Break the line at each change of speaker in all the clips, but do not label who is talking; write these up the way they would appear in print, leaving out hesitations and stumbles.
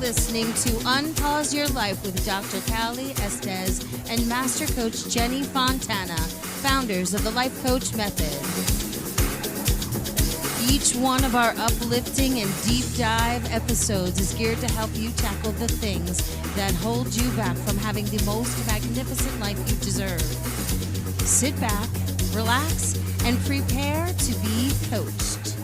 listening to Unpause Your Life with Dr. Callie Estes and Master Coach Jenny Fontana, founders of the Life Coach Method. Each one of our uplifting and deep dive episodes is geared to help you tackle the things that hold you back from having the most magnificent life you deserve. Sit back, relax, and prepare to be coached.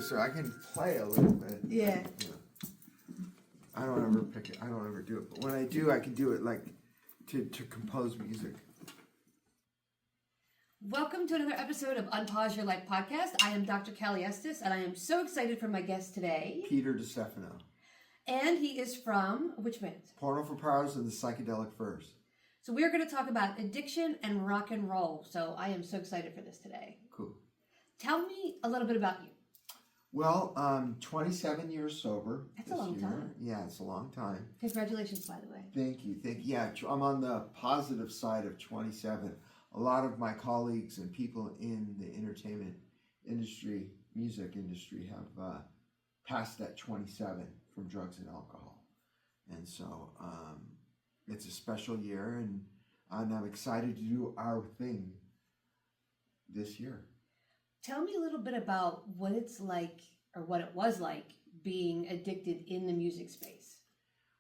So I can play a little bit.
Yeah.
I don't ever pick it. I don't ever do it. But when I do, I can do it like to compose music.
Welcome to another episode of Unpause Your Life podcast. I am Dr. Callie Estes, and I am so excited for my guest today.
Peter DiStefano.
And he is from which band?
Porno for Powers and the Psychedelic Furs.
So we're going to talk about addiction and rock and roll. So I am so excited for this today.
Cool.
Tell me a little bit about you.
Well, 27 years sober.
That's a long time.
Yeah, it's a long time.
Congratulations, by the way.
Thank you. Yeah, I'm on the positive side of 27. A lot of my colleagues and people in the entertainment industry, music industry, have passed that 27 from drugs and alcohol. And so it's a special year, and I'm excited to do our thing this year.
Tell me a little bit about what it's like, or what it was like, being addicted in the music space.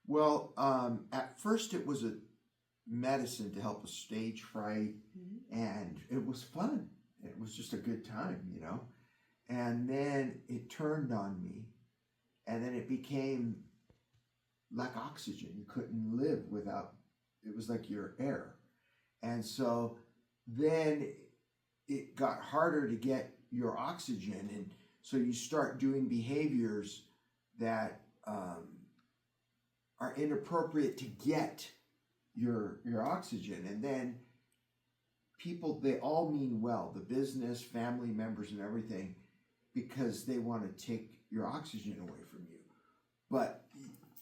Well, at first it was a medicine to help with stage fright, and it was fun. It was just a good time, you know. And then it turned on me, and then it became like oxygen. You couldn't live without, it was like your air. And so then it got harder to get your oxygen, and so you start doing behaviors that are inappropriate to get your oxygen. And then people, they all mean well, the business, family members and everything, because they want to take your oxygen away from you. But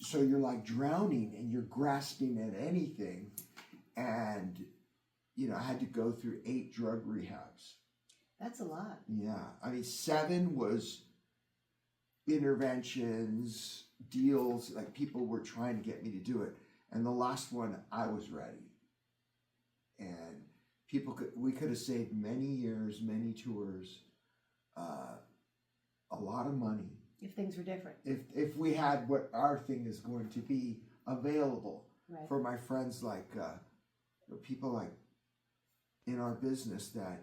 so you're like drowning and you're grasping at anything. And you know, I had to go through 8 drug rehabs.
That's a lot.
Yeah. I mean, 7 was interventions, deals, like people were trying to get me to do it. And the last one, I was ready. And we could have saved many years, many tours, a lot of money.
If things were different.
If we had what our thing is going to be available for my friends, like people like in our business, that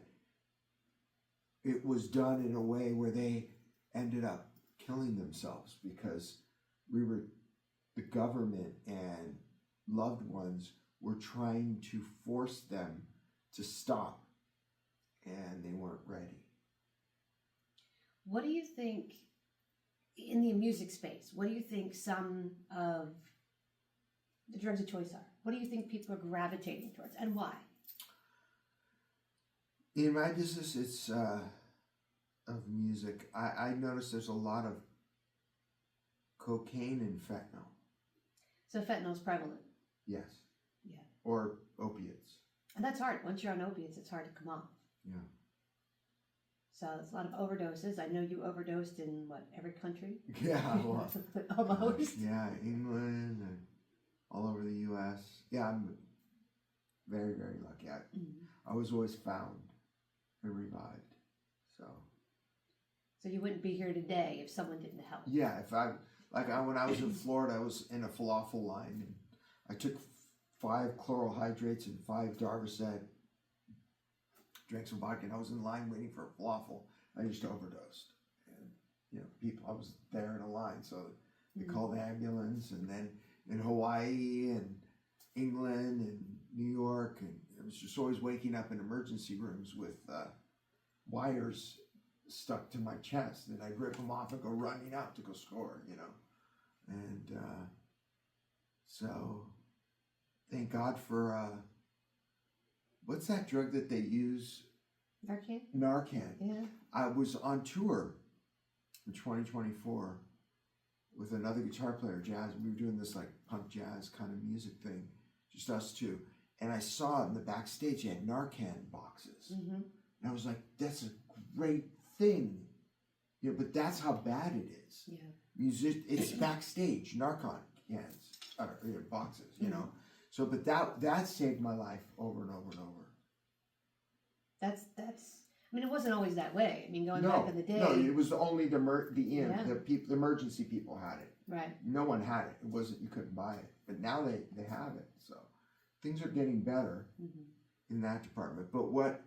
it was done in a way where they ended up killing themselves because the government and loved ones were trying to force them to stop, and they weren't ready.
What do you think in the music space? What do you think some of the drugs of choice are? What do you think people are gravitating towards, and why?
In my business, it's of music. I notice there's a lot of cocaine and fentanyl. So
fentanyl is prevalent.
Yes.
Yeah.
Or opiates.
And that's hard. Once you're on opiates, it's hard to come off.
Yeah.
So it's a lot of overdoses. I know you overdosed in every country?
Yeah, well,
almost.
Yeah, England and all over the U.S. Yeah, I'm very, very lucky. I was always found and revived.
So you wouldn't be here today if someone didn't help.
Yeah, when I was in Florida, I was in a falafel line, and I took 5 chloral hydrates and 5 Darvocet, drank some vodka, and I was in line waiting for a falafel. I just overdosed, and I was there in a line, so they called the ambulance. And then in Hawaii and England and New York, and I was just always waking up in emergency rooms with wires stuck to my chest, and I'd rip them off and go running out to go score, and so thank God for what's that drug that they use? Narcan.
Yeah.
I was on tour in 2024 with another guitar player, jazz. We were doing this like punk jazz kind of music thing, just us two. And I saw in the backstage they had Narcan boxes, and I was like, "That's a great thing," you know. But that's how bad it is.
Yeah.
It's backstage Narcan cans or boxes, you know. So, but that saved my life over and over and over.
That's. I mean, it wasn't always that way. I mean, going back in the day.
No, it was only the emergency people had it.
Right.
No one had it. It wasn't, you couldn't buy it. But now they have it. So things are getting better in that department. But what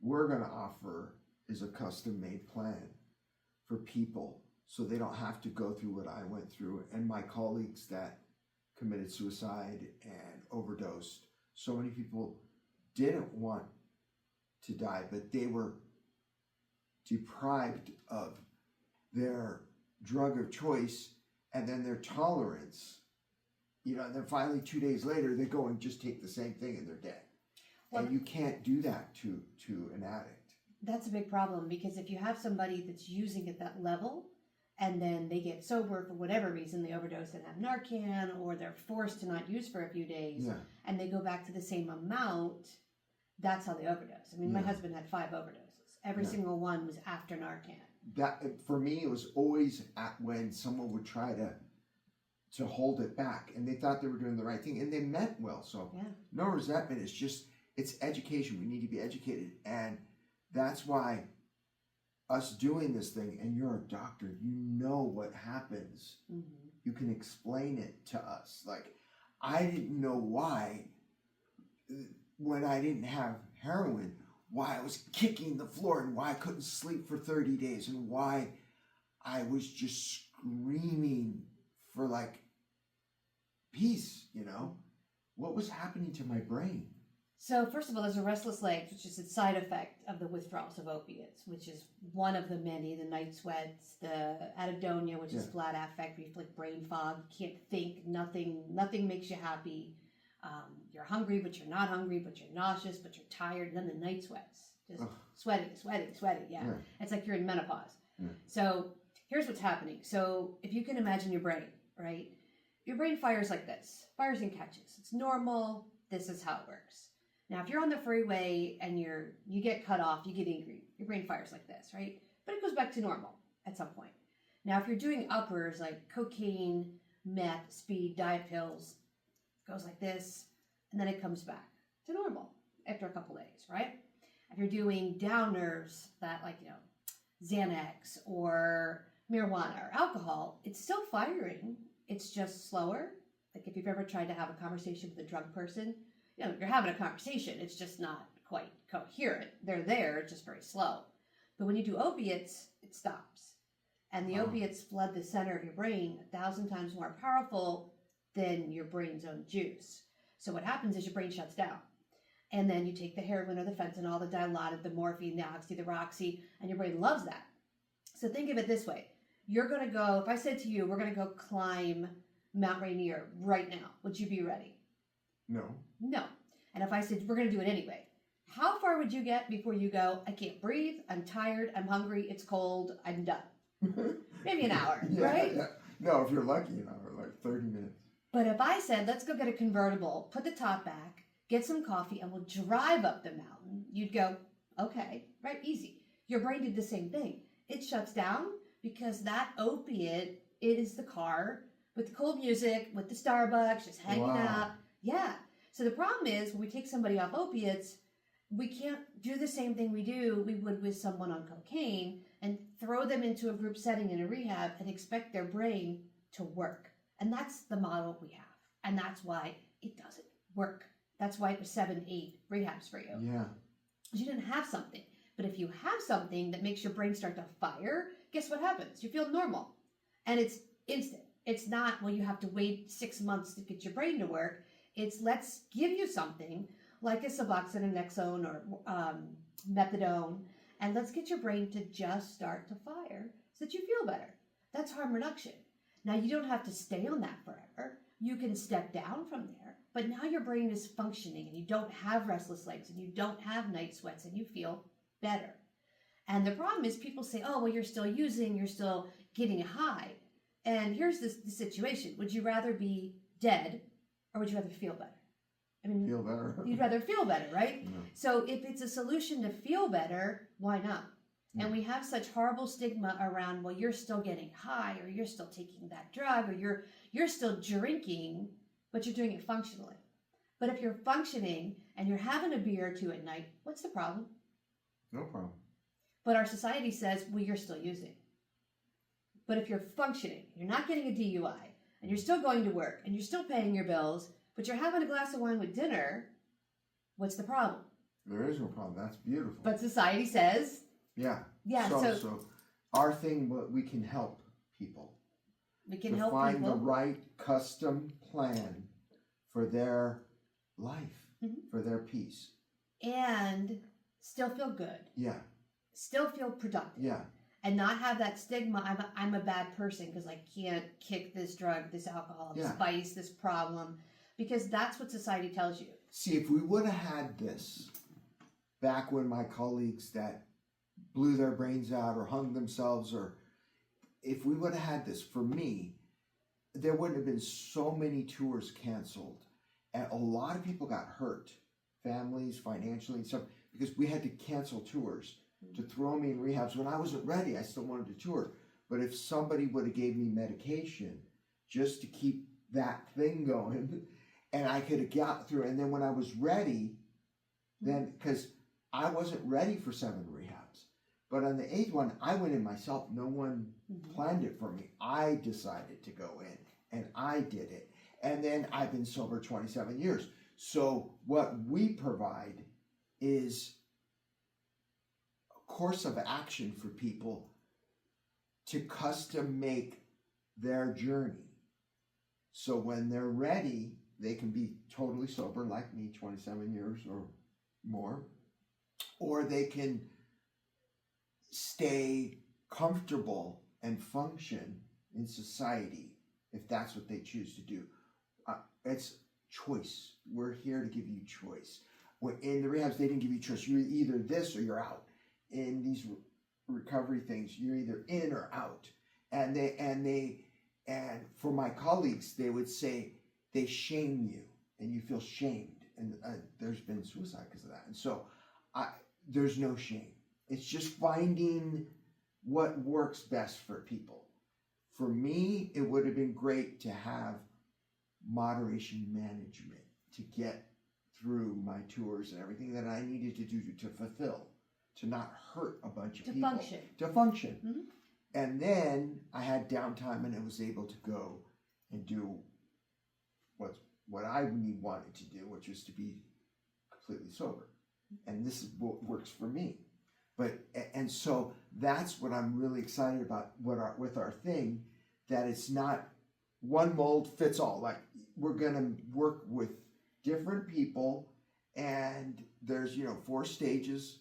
we're going to offer is a custom-made plan for people so they don't have to go through what I went through and my colleagues that committed suicide and overdosed. So many people didn't want to die, but they were deprived of their drug of choice and then their tolerance, you know, and then finally 2 days later they go and just take the same thing and they're dead. Well, and you can't do that to an addict.
That's a big problem, because if you have somebody that's using at that level and then they get sober for whatever reason, they overdose and have Narcan, or they're forced to not use for a few days, and they go back to the same amount, that's how they overdose. I mean, my husband had 5 overdoses. Every single one was after Narcan. That,
for me, it was always when someone would try to hold it back, and they thought they were doing the right thing, and they meant well. So no resentment. It's just, it's education. We need to be educated, and that's why us doing this thing, and you're a doctor, you know what happens. You can explain it to us. Like, I didn't know why, when I didn't have heroin, why I was kicking the floor and why I couldn't sleep for 30 days and why I was just screaming for like peace, you know? What was happening to my brain?
So first of all, there's a restless legs, which is a side effect of the withdrawals of opiates, which is one of the many, the night sweats, the anhedonia, which is flat affect, where you feel like brain fog, you can't think, nothing makes you happy. You're hungry, but you're not hungry, but you're nauseous, but you're tired, and then the night sweats. Just sweating, yeah. It's like you're in menopause. So here's what's happening. So if you can imagine your brain, right? Your brain fires like this, fires and catches. It's normal, this is how it works. Now, if you're on the freeway and you get cut off, you get angry, your brain fires like this, right? But it goes back to normal at some point. Now, if you're doing uppers like cocaine, meth, speed, diet pills, it goes like this, and then it comes back to normal after a couple days, right? If you're doing downers, that like, Xanax or marijuana or alcohol, it's still firing. It's just slower. Like if you've ever tried to have a conversation with a drunk person, you're having a conversation. It's just not quite coherent. They're there, it's just very slow. But when you do opiates, it stops. And the opiates flood the center of your brain 1,000 times more powerful than your brain's own juice. So what happens is your brain shuts down. And then you take the heroin or the fentanyl, the Dilaudid, the morphine, the oxy, the roxy, and your brain loves that. So think of it this way. You're going to go, if I said to you, we're going to go climb Mount Rainier right now, would you be ready?
No.
No. And if I said, we're going to do it anyway, how far would you get before you go, I can't breathe, I'm tired, I'm hungry, it's cold, I'm done? Maybe an hour, right?
Yeah. No, if you're lucky, an hour, like 30 minutes.
But if I said, let's go get a convertible, put the top back, get some coffee, and we'll drive up the mountain, you'd go, okay, right, easy. Your brain did the same thing. It shuts down because that opiate is the car with the cool music, with the Starbucks, just hanging out. Yeah. So the problem is when we take somebody off opiates, we can't do the same thing we would with someone on cocaine and throw them into a group setting in a rehab and expect their brain to work. And that's the model we have. And that's why it doesn't work. That's why it was 7, 8 rehabs for you.
Yeah.
Because you didn't have something. But if you have something that makes your brain start to fire, guess what happens? You feel normal. And it's instant. It's not, well, you have to wait 6 months to get your brain to work. It's let's give you something like a Suboxone, Nexone, or methadone, and let's get your brain to just start to fire so that you feel better. That's harm reduction. Now, you don't have to stay on that forever. You can step down from there, but now your brain is functioning and you don't have restless legs and you don't have night sweats and you feel better. And the problem is people say, oh, well, you're still using, you're still getting high. And here's the situation. Would you rather be dead or would you rather feel better? I mean,
Feel better.
you'd rather feel better, right?
Yeah.
So if it's a solution to feel better, why not?
Yeah.
And we have such horrible stigma around, well, you're still getting high, or you're still taking that drug, or you're still drinking, but you're doing it functionally. But if you're functioning and you're having a beer or two at night, what's the problem?
No problem.
But our society says, well, you're still using. But if you're functioning, you're not getting a DUI, and you're still going to work, and you're still paying your bills, but you're having a glass of wine with dinner, what's the problem?
There is no problem. That's beautiful.
But society says,
yeah.
yeah,
So our thing, we can help people.
We can
to
help
find
people.
the right custom plan for their life, for their peace.
And still feel good.
Yeah.
Still feel productive.
Yeah.
And not have that stigma, I'm a bad person because I can't kick this drug, this alcohol, this vice, this problem. Because that's what society tells you.
See, if we would have had this back when my colleagues that blew their brains out or hung themselves, or if we would have had this, for me, there wouldn't have been so many tours canceled. And a lot of people got hurt, families, financially, and stuff, because we had to cancel tours to throw me in rehabs. When I wasn't ready, I still wanted to tour. But if somebody would have gave me medication just to keep that thing going, and I could have got through, and then when I was ready, then, because I wasn't ready for 7 rehabs. But on the 8th one, I went in myself. No one planned it for me. I decided to go in, and I did it. And then I've been sober 27 years. So what we provide is a course of action for people to custom make their journey. So when they're ready, they can be totally sober like me, 27 years or more, or they can stay comfortable and function in society if that's what they choose to do. It's choice. We're here to give you choice. In the rehabs, they didn't give you choice. You're either this or you're out. In these recovery things, you're either in or out. And for my colleagues, they would say they shame you, and you feel shamed. And there's been suicide because of that. And so there's no shame. It's just finding what works best for people. For me, it would have been great to have moderation management to get through my tours and everything that I needed to do to fulfill, to not hurt a bunch of people. To function. Mm-hmm. And then I had downtime and I was able to go and do what I wanted to do, which was to be completely sober. And this is what works for me. And so that's what I'm really excited about with our thing, that it's not one mold fits all. Like, we're going to work with different people, and there's 4 stages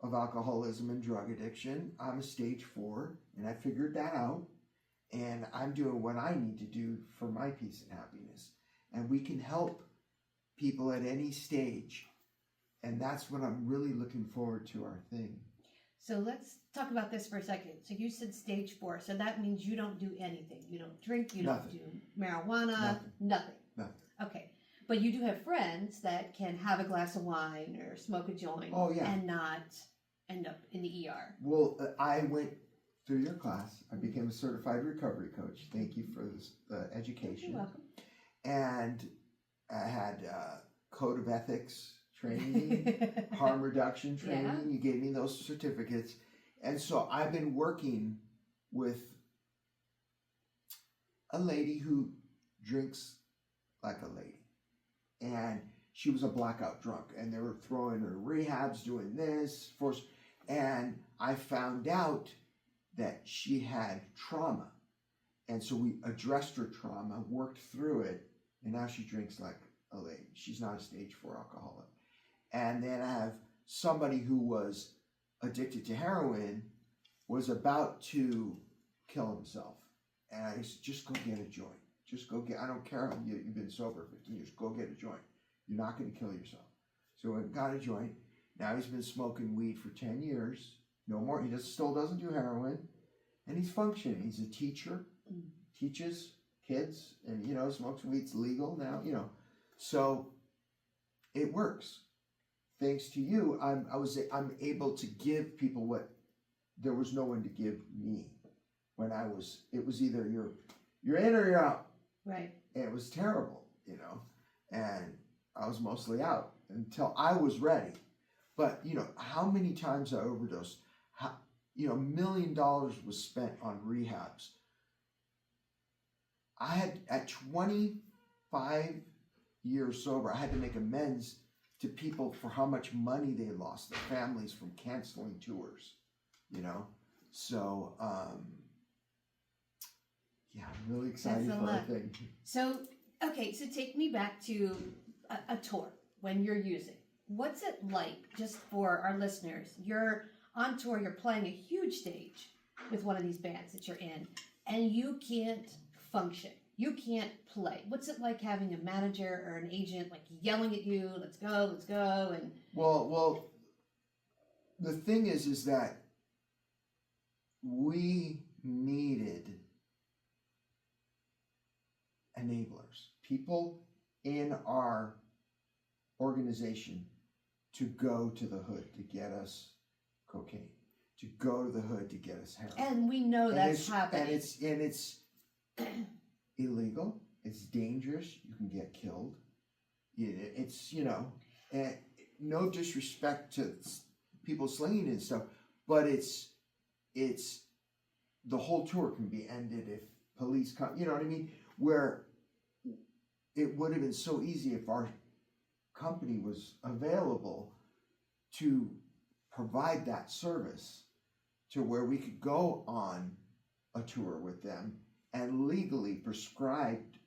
of alcoholism and drug addiction. I'm a stage 4, and I figured that out, and I'm doing what I need to do for my peace and happiness. And we can help people at any stage, and that's what I'm really looking forward to our thing.
So let's talk about this for a second. So you said stage 4, so that means you don't do anything. You don't drink, you don't do marijuana, nothing. Okay. But you do have friends that can have a glass of wine or smoke a joint and not end up in the ER.
Well, I went through your class. I became a certified recovery coach. Thank you for this education.
You're welcome.
And I had code of ethics training, harm reduction training. Yeah. You gave me those certificates. And so I've been working with a lady who drinks like a lady. And she was a blackout drunk. And they were throwing her rehabs, doing this. And I found out that she had trauma. And so we addressed her trauma, worked through it, and now she drinks like a lady. She's not a stage 4 alcoholic. And then I have somebody who was addicted to heroin, was about to kill himself. And I said, just go get a joint. I don't care how you've been sober 15 years, go get a joint. You're not going to kill yourself. So I got a joint. Now he's been smoking weed for 10 years. No more. He still doesn't do heroin. And he's functioning. He's a teacher. teaches kids, and smokes weed's legal now. So it works. Thanks to you, I'm able to give people what there was no one to give me when it was either you're in or you're out.
Right.
And it was terrible, and I was mostly out until I was ready. But, how many times I overdosed, $1 million was spent on rehabs. I had, at 25 years sober, I had to make amends to people for how much money they lost, their families, from canceling tours, So, yeah, I'm really excited for our thing.
So, okay, so take me back to a tour when you're using. What's it like, just for our listeners? You're on tour, you're playing a huge stage with one of these bands that you're in, and you can't function. You can't play. What's it like having a manager or an agent like yelling at you, let's go, and...
Well, the thing is that we needed enablers, people in our organization to go to the hood to get us cocaine, to go to the hood to get us heroin.
And we know that's happening.
And it's illegal. It's dangerous. You can get killed. It's, and no disrespect to people slinging and stuff, but it's the whole tour can be ended if police come, you know what I mean? Where it would have been so easy if our company was available to provide that service, to where we could go on a tour with them and legally prescribed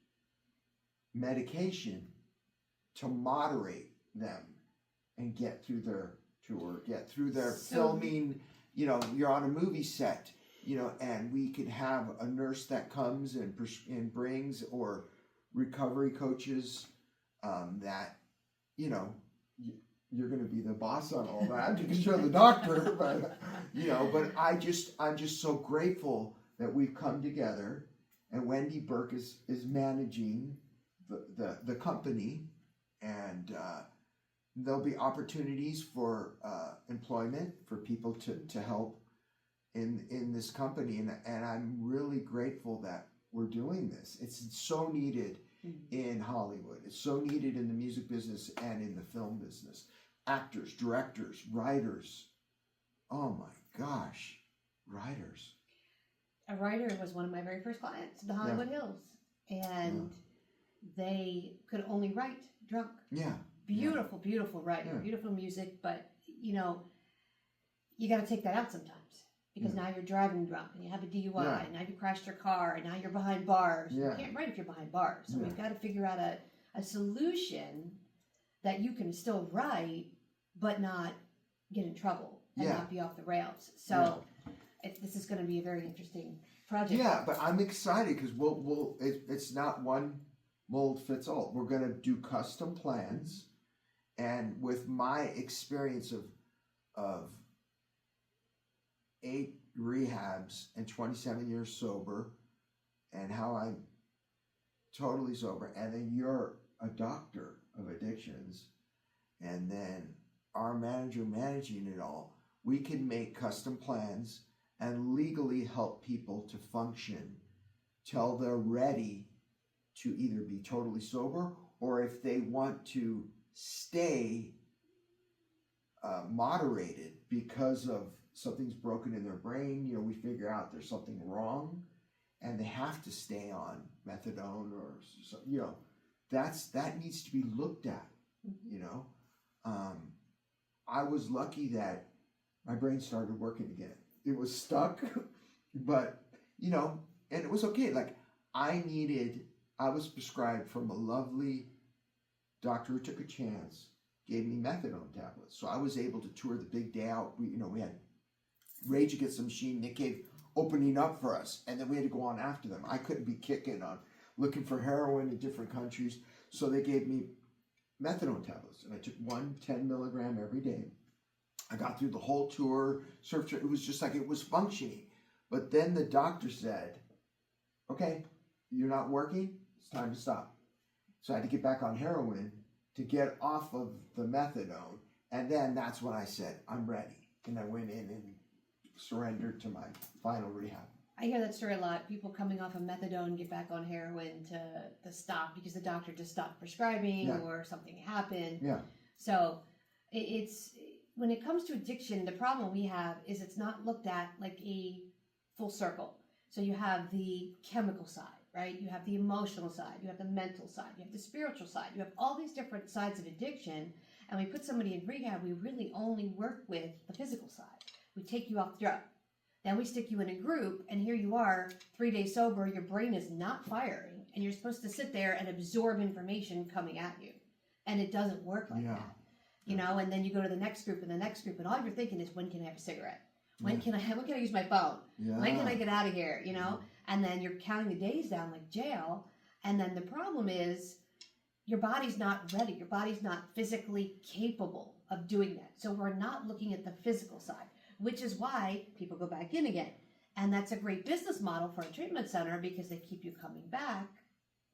medication to moderate them and get through their tour, get through their filming. You're on a movie set, and we could have a nurse that comes and brings, or recovery coaches that, you're going to be the boss on all that because you're the doctor. But, but I'm just so grateful that we've come together, and Wendy Burke is managing the company, and there'll be opportunities for employment for people to help in this company, and I'm really grateful that we're doing this. It's so needed in Hollywood. It's so needed in the music business and in the film business. Actors, directors, writers. Oh my gosh, writers.
A writer was one of my very first clients, the Hollywood Hills, and they could only write drunk.
Yeah.
Beautiful, beautiful writing, beautiful music, but you got to take that out sometimes, because now you're driving drunk and you have a DUI, and now you crashed your car, and now you're behind bars. You can't write if you're behind bars. So we've got to figure out a solution that you can still write, but not get in trouble and not be off the rails. So this is going to be a very interesting project.
Yeah, but I'm excited because it's not one mold fits all. We're going to do custom plans. And with my experience of 8 rehabs and 27 years sober, and how I'm totally sober, and then you're a doctor of addictions, and then our manager managing it all, we can make custom plans and legally help people to function till they're ready to either be totally sober, or if they want to stay moderated because of something's broken in their brain. We figure out there's something wrong and they have to stay on methadone, or that needs to be looked at. I was lucky that my brain started working again. It was stuck, but and it was okay. Like, I was prescribed from a lovely doctor who took a chance, gave me methadone tablets. So I was able to tour the big day out. We had Rage Against the Machine, Nick Cave opening up for us, and then we had to go on after them. I couldn't be kicking on looking for heroin in different countries. So they gave me methadone tablets, and I took 10 milligram every day. I got through the whole tour, it was just like it was functioning. But then the doctor said, okay, you're not working, it's time to stop. So I had to get back on heroin to get off of the methadone. And then that's when I said, I'm ready. And I went in and surrendered to my final rehab.
I hear that story a lot. People coming off of methadone get back on heroin to stop because the doctor just stopped prescribing or something happened.
Yeah.
So it's when it comes to addiction, the problem we have is it's not looked at like a full circle. So you have the chemical side, right? You have the emotional side, you have the mental side, you have the spiritual side, you have all these different sides of addiction. And we put somebody in rehab, we really only work with the physical side. We take you off the drug. Then we stick you in a group, and here you are, 3 days sober, your brain is not firing, and you're supposed to sit there and absorb information coming at you. And it doesn't work like that. You know, and then you go to the next group, and all you're thinking is, when can I have a cigarette? When can I use my phone? When can I get out of here? You know? And then you're counting the days down like jail, and then the problem is, your body's not ready. Your body's not physically capable of doing that. So we're not looking at the physical side, which is why people go back in again. And that's a great business model for a treatment center because they keep you coming back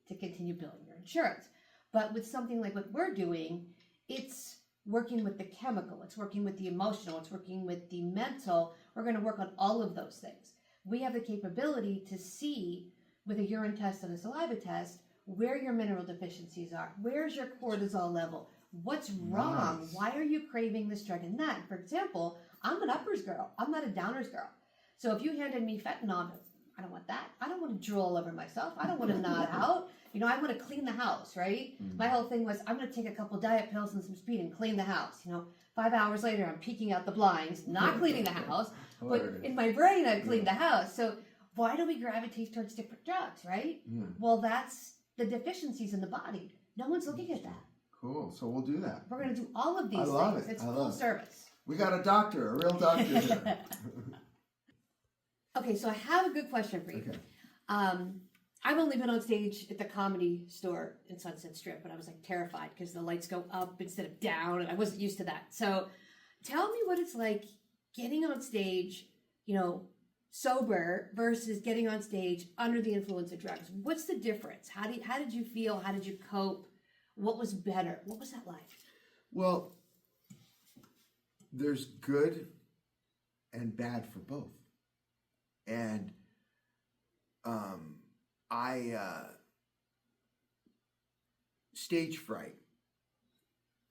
to continue billing your insurance. But with something like what we're doing, it's working with the chemical, it's working with the emotional, it's working with the mental. We're going to work on all of those things. We have the capability to see with a urine test and a saliva test where your mineral deficiencies are, where's your cortisol level, what's wrong, why are you craving this drug and that. For example, I'm an uppers girl, I'm not a downers girl. So if you handed me fentanyl, I don't want that. I don't want to drool all over myself. I don't want to nod out. You know, I want to clean the house, right? My whole thing was, I'm going to take a couple diet pills and some speed and clean the house. You know, 5 hours later, I'm peeking out the blinds, not cleaning the house, but in my brain, I've cleaned the house. So why do we gravitate towards different drugs, right? Well, that's the deficiencies in the body. No one's looking at that.
Cool. So we'll do that.
We're going to do all of these
I love
things.
it.
It's
I
full
love it.
service.
We got a doctor, a real doctor here.
Okay, so I have a good question for you.
Okay.
I've only been on stage at the Comedy Store in Sunset Strip, but I was like terrified because the lights go up instead of down, and I wasn't used to that. So tell me what it's like getting on stage, you know, sober versus getting on stage under the influence of drugs. What's the difference? How did you feel? How did you cope? What was better? What was that like?
Well, there's good and bad for both. And stage fright,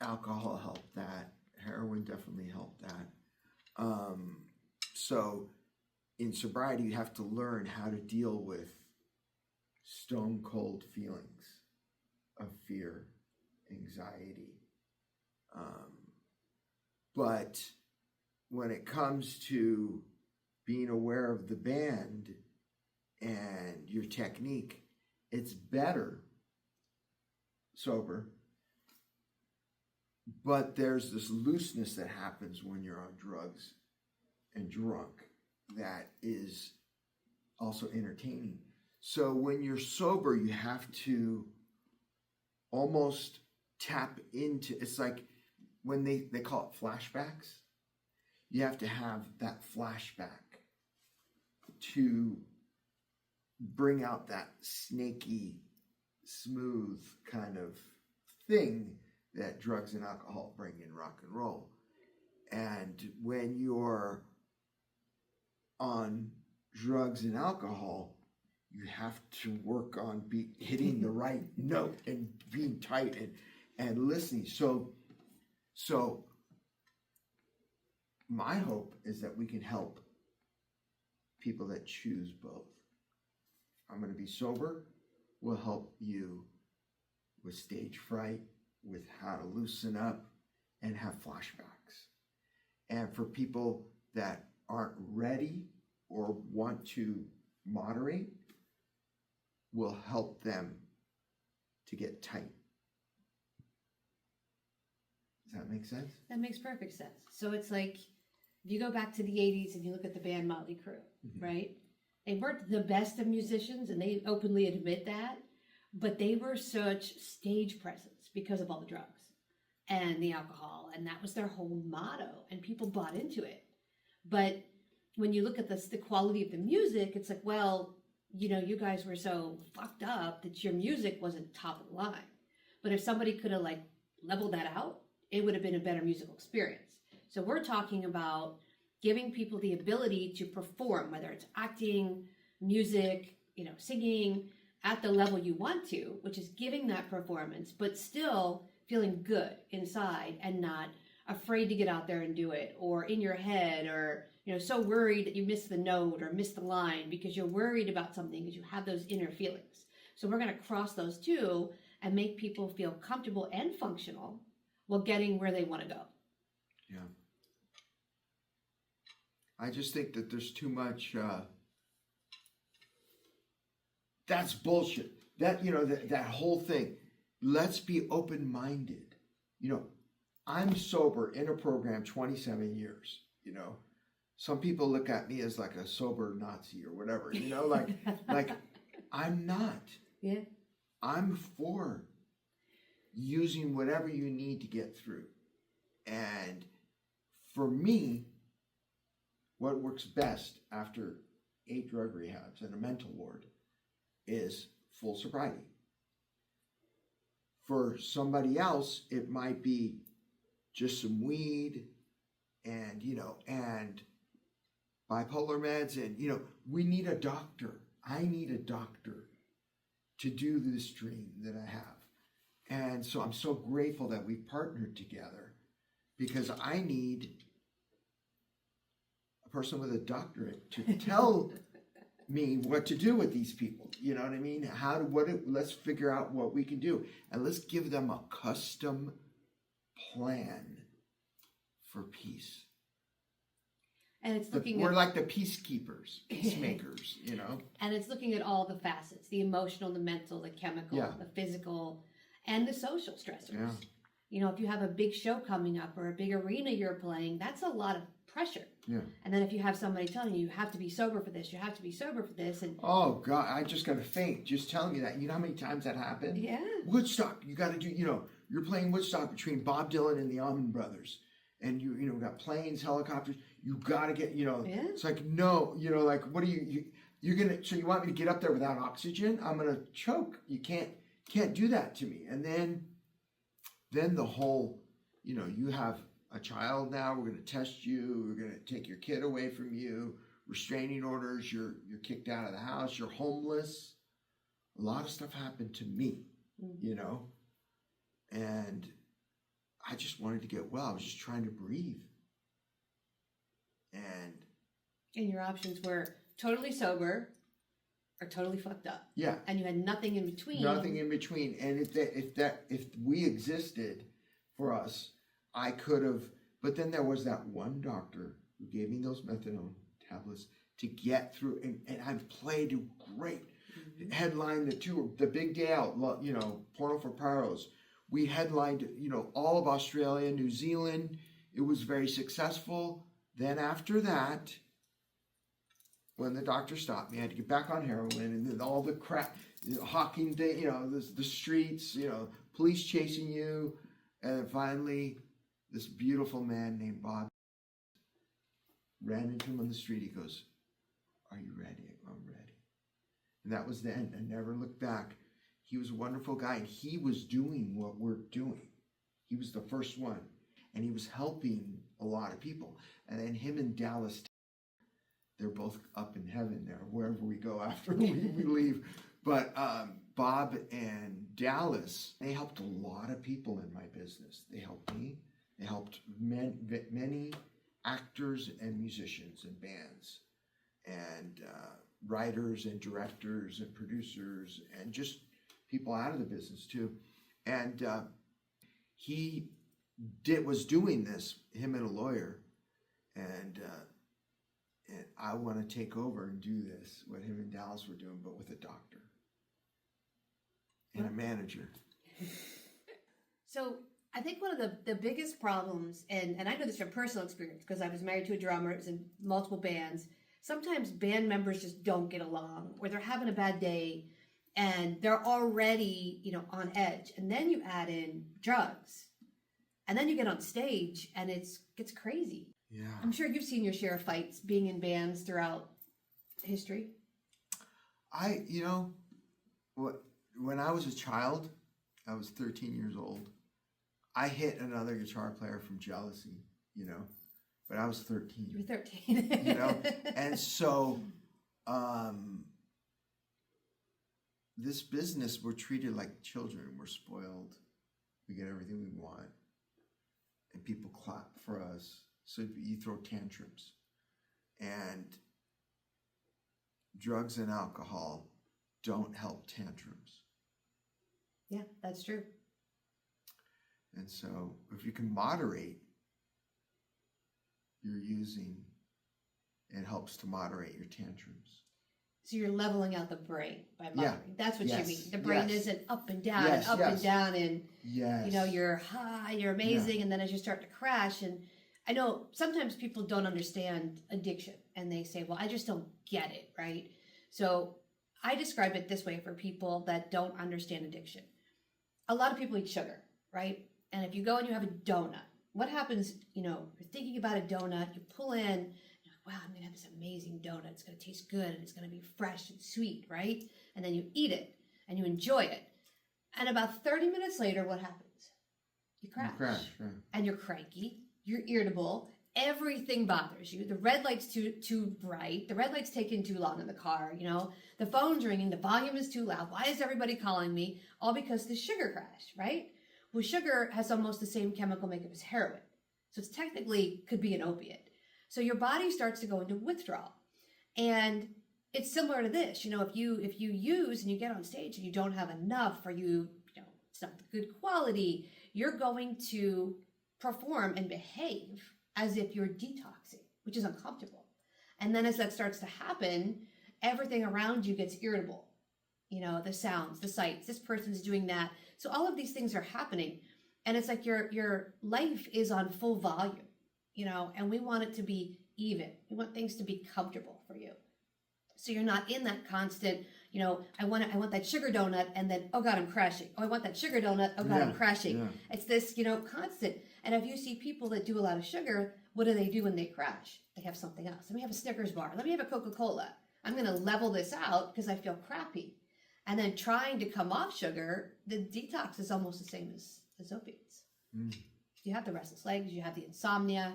alcohol helped that, heroin definitely helped that. So in sobriety, you have to learn how to deal with stone cold feelings of fear, anxiety. But when it comes to being aware of the band and your technique, it's better sober. But there's this looseness that happens when you're on drugs and drunk that is also entertaining. So when you're sober, you have to almost tap into, it's like when they call it flashbacks. You have to have that flashback to bring out that snaky, smooth kind of thing that drugs and alcohol bring in rock and roll. And when you're on drugs and alcohol, you have to work on hitting the right note and being tight and listening. So my hope is that we can help people that choose both. I'm going to be sober. We'll help you with stage fright, with how to loosen up and have flashbacks. And for people that aren't ready or want to moderate, we'll help them to get tight. Does that make sense?
That makes perfect sense. So it's like, if you go back to the 80s and you look at the band Motley Crue, right? They weren't the best of musicians, and they openly admit that, but they were such stage presence because of all the drugs and the alcohol, and that was their whole motto, and people bought into it. But when you look at the quality of the music, it's like, well, you guys were so fucked up that your music wasn't top of the line. But if somebody could have like leveled that out, it would have been a better musical experience. So we're talking about giving people the ability to perform, whether it's acting, music, singing at the level you want to, which is giving that performance, but still feeling good inside and not afraid to get out there and do it, or in your head, or so worried that you miss the note or miss the line because you're worried about something because you have those inner feelings. So we're going to cross those two and make people feel comfortable and functional while getting where they want to go.
Yeah. I just think that there's too much, that's bullshit. That, that whole thing. Let's be open-minded. I'm sober in a program 27 years, Some people look at me as like a sober Nazi or whatever, like I'm not.
Yeah.
I'm for using whatever you need to get through. And for me, what works best after 8 drug rehabs and a mental ward is full sobriety. For somebody else, it might be just some weed and, and bipolar meds. And, we need a doctor. I need a doctor to do this dream that I have. And so I'm so grateful that we've partnered together, because I need a person with a doctorate to tell me what to do with these people. You know what I mean? Let's figure out what we can do, and let's give them a custom plan for peace.
And it's
We're like the peacekeepers, peacemakers,
And it's looking at all the facets, the emotional, the mental, the chemical, the physical, and the social stressors. Yeah. If you have a big show coming up or a big arena you're playing, that's a lot of pressure. Yeah. And then if you have somebody telling you have to be sober for this, you have to be sober for this. And
oh, God, I just got to faint just telling you that. You know how many times that happened?
Yeah.
Woodstock, you got to do, you're playing Woodstock between Bob Dylan and the Allman Brothers. And you got planes, helicopters. You got to get, it's like, no, like, what are you're going to, so you want me to get up there without oxygen? I'm going to choke. You can't do that to me. And then the whole, you have a child now, we're going to test you, we're going to take your kid away from you, restraining orders, you're kicked out of the house, you're homeless. A lot of stuff happened to me, and I just wanted to get well. I was just trying to breathe. And
your options were totally sober or totally fucked up.
Yeah.
And you had nothing in between.
Nothing in between. And if we existed for us, I could have, but then there was that one doctor who gave me those methadone tablets to get through, and I've played great. Mm-hmm. Headlined the tour, the big day out, Porno for Paros. We headlined, all of Australia, New Zealand. It was very successful. Then after that, when the doctor stopped me, I had to get back on heroin, and then all the crap, hawking thing, the streets, police chasing you. And then finally, this beautiful man named Bob ran into him on the street. He goes, "Are you ready?" "I'm ready." And that was the end. I never looked back. He was a wonderful guy, and he was doing what we're doing. He was the first one, and he was helping a lot of people. And then him and Dallas, they're both up in heaven there, wherever we go after we leave. But Bob and Dallas, they helped a lot of people in my business. They helped me. They helped many actors and musicians and bands and writers and directors and producers and just people out of the business too. And he was doing this, him and a lawyer, and I want to take over and do this, what him and Dallas were doing, but with a doctor and a manager.
So I think one of the biggest problems, and I know this from personal experience because I was married to a drummer, it was in multiple bands. Sometimes band members just don't get along, or they're having a bad day and they're already, on edge. And then you add in drugs. And then you get on stage and it gets crazy.
Yeah.
I'm sure you've seen your share of fights being in bands throughout history.
When I was a child, I was 13 years old. I hit another guitar player from jealousy, but I was 13.
You were 13.
And so this business, we're treated like children. We're spoiled. We get everything we want. And people clap for us. So you throw tantrums. And drugs and alcohol don't help tantrums.
Yeah, that's true.
And so if you can moderate your using, it helps to moderate your tantrums.
So you're leveling out the brain by moderating. That's what you mean. The brain isn't up and down and up and down and, you're high, you're amazing, and then as you start to crash. And I know sometimes people don't understand addiction and they say, well, I just don't get it, right? So I describe it this way for people that don't understand addiction. A lot of people eat sugar, right? And if you go and you have a donut, what happens, you're thinking about a donut, you pull in, you're like, wow, I'm going to have this amazing donut. It's going to taste good and it's going to be fresh and sweet, right? And then you eat it and you enjoy it. And about 30 minutes later, what happens? You crash.
Right.
And you're cranky, you're irritable, everything bothers you. The red light's too bright, the red light's taking too long in the car, the phone's ringing, the volume is too loud. Why is everybody calling me? All because the sugar crash, right? Well, sugar has almost the same chemical makeup as heroin. So it's technically could be an opiate. So your body starts to go into withdrawal. And it's similar to this. If you use and you get on stage and you don't have enough, or it's not the good quality, you're going to perform and behave as if you're detoxing, which is uncomfortable. And then as that starts to happen, everything around you gets irritable. The sounds, the sights, this person's doing that. So all of these things are happening. And it's like your life is on full volume, and we want it to be even. We want things to be comfortable for you. So you're not in that constant, I want that sugar donut, and then, oh God, I'm crashing. Oh, I want that sugar donut. Oh God, I'm crashing. Yeah. It's this, constant. And if you see people that do a lot of sugar, what do they do when they crash? They have something else. Let me have a Snickers bar. Let me have a Coca-Cola. I'm going to level this out because I feel crappy. And then trying to come off sugar, the detox is almost the same as opiates. You have the restless legs, you have the insomnia,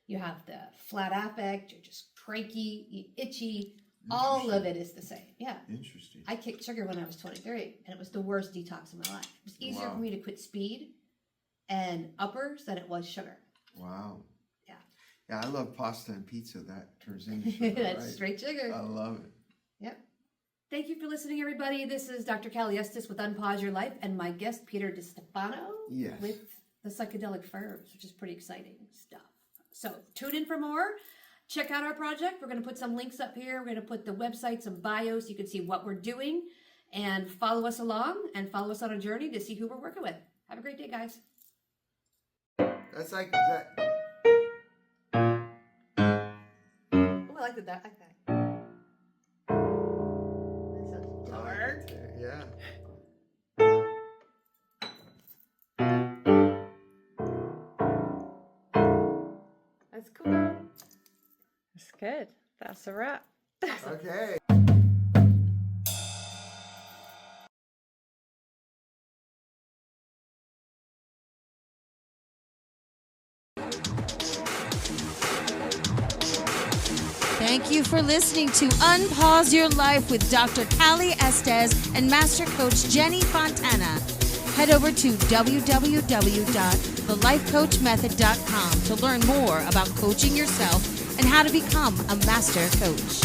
you have the flat affect, you're just cranky, you itchy. All of it is the same. Yeah.
Interesting.
I kicked sugar when I was 23, and it was the worst detox of my life. It was easier for me to quit speed and uppers than it was sugar.
Wow.
Yeah.
Yeah, I love pasta and pizza. That turns into sugar.
That's right? Straight sugar.
I love it.
Yep. Thank you for listening, everybody. This is Dr. Callie Estes with Unpause Your Life, and my guest, Peter DiStefano, with the psychedelic verbs, which is pretty exciting stuff. So tune in for more. Check out our project. We're going to put some links up here. We're going to put the website, some bios, so you can see what we're doing, and follow us along and follow us on a journey to see who we're working with. Have a great day, guys.
That's like that.
Oh, I like that. I like that. That's so dark.
Yeah.
That's cool. That's good. That's a wrap.
Okay.
Thank you for listening to Unpause Your Life with Dr. Callie Estes and Master Coach Jenny Fontana. Head over to www.thelifecoachmethod.com to learn more about coaching yourself and how to become a master coach.